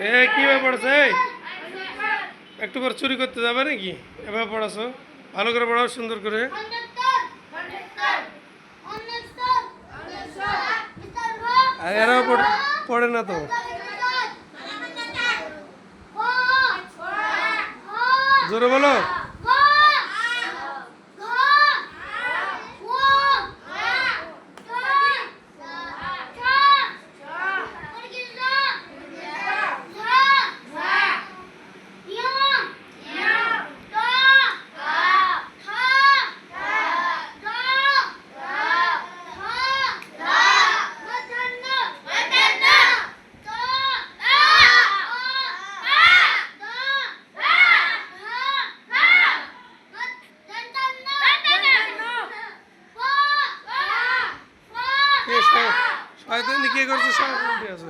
এ কীভাবে পড়াছো? একটু পর চুরি করতে যাবে নাকি? এভাবে পড়াছো, ভালো করে পড়াও, সুন্দর করে। আর এরাও পড়ে না তো। জোরে বলো। শয়তানি কে করছে? সব উঠে আছে।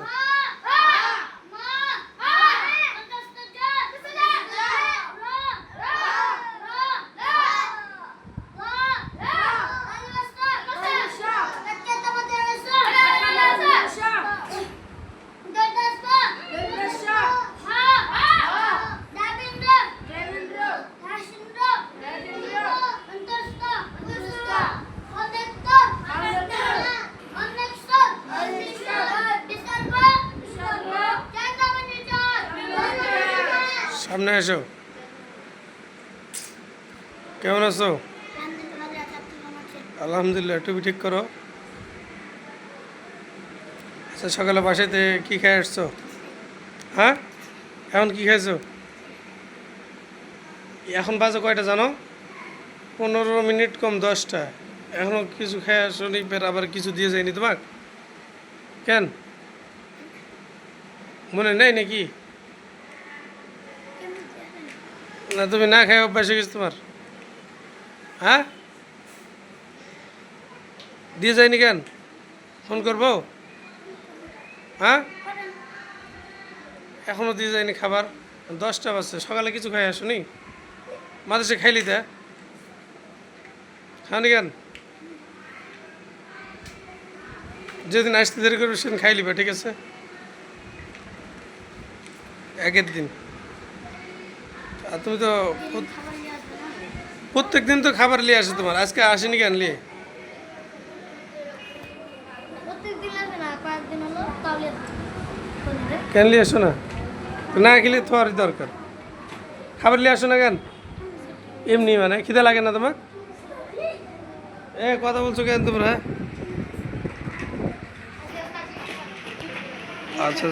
সামনে এসো। কেমন আছো? আলহামদুলিল্লাহ। টুপি ঠিক করো। আচ্ছা, সকালে বাসাতে কি খেয়ে আসছো? হ্যাঁ, এখন কি খাইছো? এখন বাজে কয়টা জানো? 15 মিনিট কম 10টা। এখনো কিছু খেয়ে আসো নি, ফের আবার কিছু দিয়ে যায়নি তোমাকে? কেন, মনে নেই নাকি? না, তুমি না খাই অভ্যাস হয়ে গেছে তোমার? হ্যাঁ, দিয়ে যায়নি কেন? ফোন করবো? হ্যাঁ, এখনও দিয়ে যায়নি খাবার। 10টা বাজছে, সকালে কিছু খাই আসো নি? মাদ্রাসে খাইলি তা খাওনি কেন? যেদিন আসতে দেরি করবে সেদিন খাইলিবা, ঠিক আছে? একের দিন। আর তুমি তো প্রত্যেক দিন তো খাবার নিয়ে আসে তোমার, আজকে আসেনি কেন নিয়ে? কেন নিয়ে আসো না? না খেলে তোমারই দরকার। খাবার নিয়ে আসো না কেন? এমনি মানে খিদে লাগে না তোমার? কথা বলছো কেন তোমরা? আচ্ছা।